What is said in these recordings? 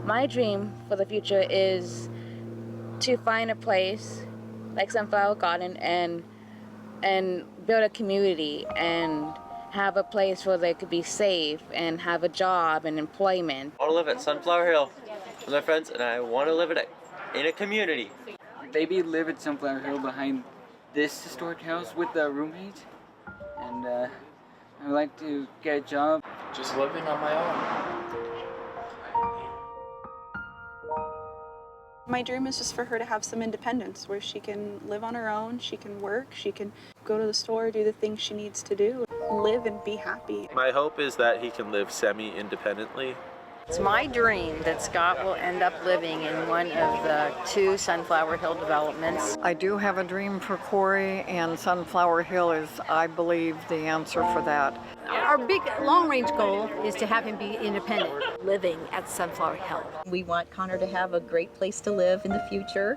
My dream for the future is to find a place like Sunflower Garden and build a community and have a place where they could be safe and have a job and employment. I want to live at Sunflower Hill with my friends, and I want to live in a community. Maybe live at Sunflower Hill behind this historic house with a roommate, and I would like to get a job. Just living on my own. My dream is just for her to have some independence where she can live on her own, she can work, she can go to the store, do the things she needs to do, live and be happy. My hope is that he can live semi-independently. It's my dream that Scott will end up living in one of the 2 Sunflower Hill developments. I do have a dream for Corey, and Sunflower Hill is, I believe, the answer for that. Our big long-range goal is to have him be independent, living at Sunflower Hill. We want Connor to have a great place to live in the future,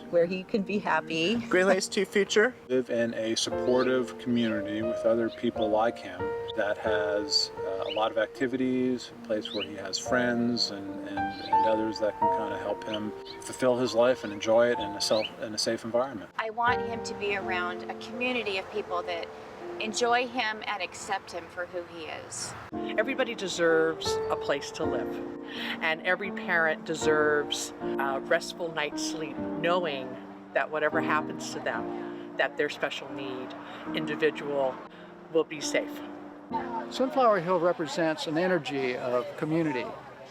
where he can be happy. Great Lakes to future. Live in a supportive community with other people like him that has a lot of activities, a place where he has friends and others that can kind of help him fulfill his life and enjoy it in a safe environment. I want him to be around a community of people that enjoy him and accept him for who he is. Everybody deserves a place to live, and every parent deserves a restful night's sleep, knowing that whatever happens to them, that their special need individual will be safe. Sunflower Hill represents an energy of community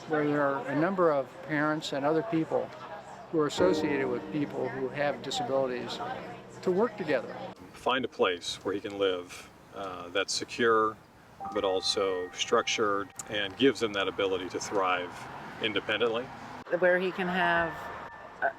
where there are a number of parents and other people who are associated with people who have disabilities to work together. Find a place where he can live that's secure, but also structured and gives him that ability to thrive independently. Where he can have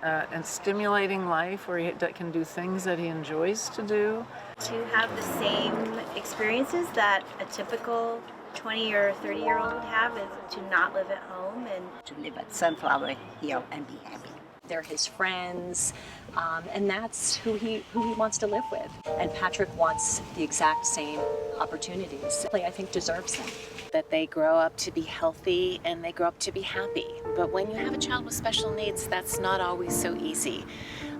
a stimulating life, where he can do things that he enjoys to do. To have the same experiences that a typical 20 or 30-year-old would have is to not live at home and To live at Sunflower Hill and be happy. They're his friends, and that's who he wants to live with. And Patrick wants the exact same opportunities. I think deserves them. That they grow up to be healthy and they grow up to be happy. But when you have a child with special needs, that's not always so easy.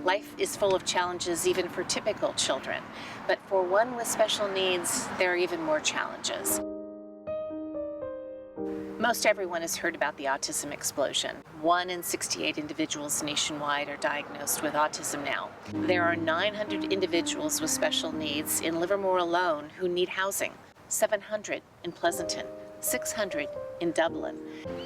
Life is full of challenges even for typical children. But for one with special needs, there are even more challenges. Most everyone has heard about the autism explosion. 1 in 68 individuals nationwide are diagnosed with autism now. There are 900 individuals with special needs in Livermore alone who need housing, 700 in Pleasanton, 600 in Dublin.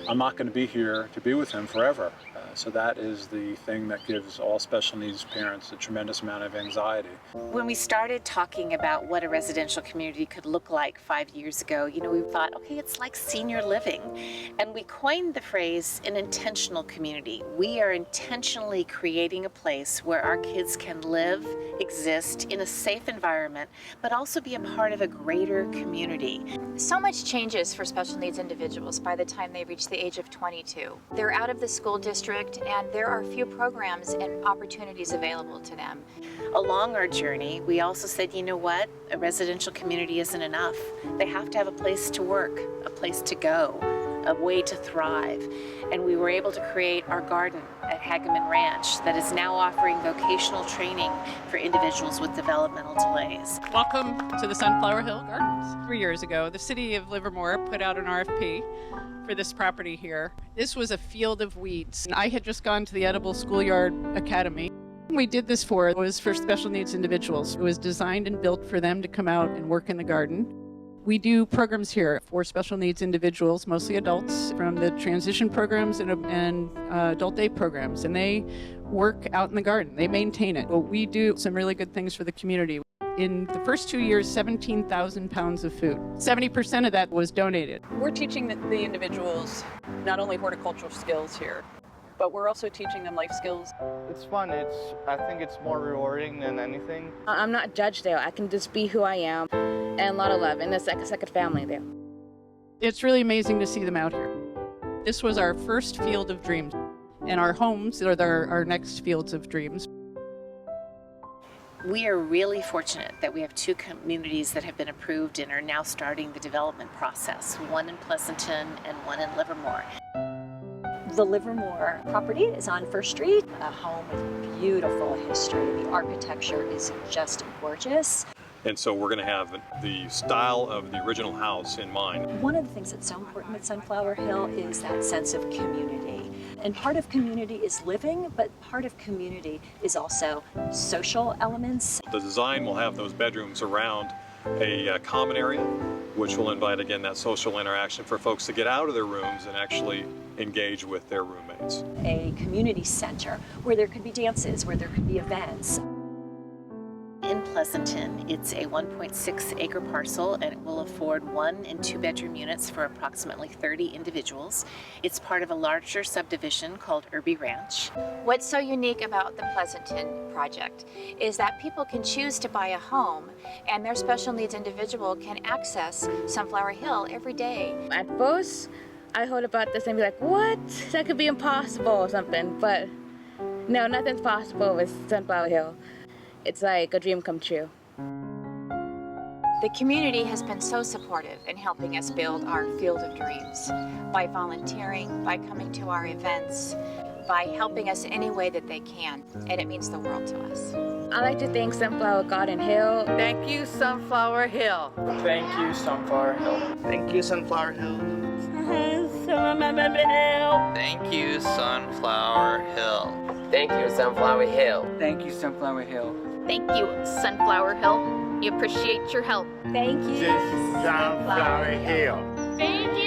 I'm not going to be here to be with him forever. So that is the thing that gives all special needs parents a tremendous amount of anxiety. When we started talking about what a residential community could look like 5 years ago, we thought, okay, it's like senior living. And we coined the phrase an intentional community. We are intentionally creating a place where our kids can live, exist in a safe environment, but also be a part of a greater community. so much changes for special needs individuals by the time they reach the age of 22. They're out of the school district and there are few programs and opportunities available to them. Along our journey, we also said, you know what? A residential community isn't enough. They have to have a place to work, a place to go, a way to thrive. And we were able to create our garden at Hageman Ranch that is now offering vocational training for individuals with developmental delays. Welcome to the Sunflower Hill Gardens. 3 years ago, the city of Livermore put out an RFP for this property here. This was a field of weeds. I had just gone to the Edible Schoolyard Academy. We did this was for special needs individuals. It was designed and built for them to come out and work in the garden. We do programs here for special needs individuals, mostly adults, from the transition programs and adult day programs, and they work out in the garden. They maintain it. Well, we do some really good things for the community. In the first 2 years, 17,000 pounds of food. 70% of that was donated. We're teaching the individuals not only horticultural skills here, but we're also teaching them life skills. It's fun. I think it's more rewarding than anything. I'm not judged there. I can just be who I am and a lot of love, and it's like a second family there. It's really amazing to see them out here. This was our first field of dreams, and our homes are our next fields of dreams. We are really fortunate that we have 2 communities that have been approved and are now starting the development process, one in Pleasanton and one in Livermore. The Livermore property is on First Street, a home with beautiful history. The architecture is just gorgeous. And so we're going to have the style of the original house in mind. One of the things that's so important with Sunflower Hill is that sense of community. And part of community is living, but part of community is also social elements. The design will have those bedrooms around a common area, which will invite, again, that social interaction for folks to get out of their rooms and actually engage with their roommates. A community center where there could be dances, where there could be events. In Pleasanton, it's a 1.6 acre parcel and it will afford 1 and 2 bedroom units for approximately 30 individuals. It's part of a larger subdivision called Irby Ranch. What's so unique about the Pleasanton project is that people can choose to buy a home and their special needs individual can access Sunflower Hill every day. At first, I heard about this and be like, what? That could be impossible or something, but no, nothing's possible with Sunflower Hill. It's like a dream come true. The community has been so supportive in helping us build our field of dreams by volunteering, by coming to our events, by helping us any way that they can, and it means the world to us. I'd like to thank Sunflower Garden Hill. Thank you, Sunflower Hill. Thank you, Sunflower Hill. Thank you, Sunflower Hill. Thank you, Sunflower Hill. Thank you, Sunflower Hill. Thank you, Sunflower Hill. Thank you, Sunflower Hill. We appreciate your help. Thank you, Sunflower Hill. Thank you.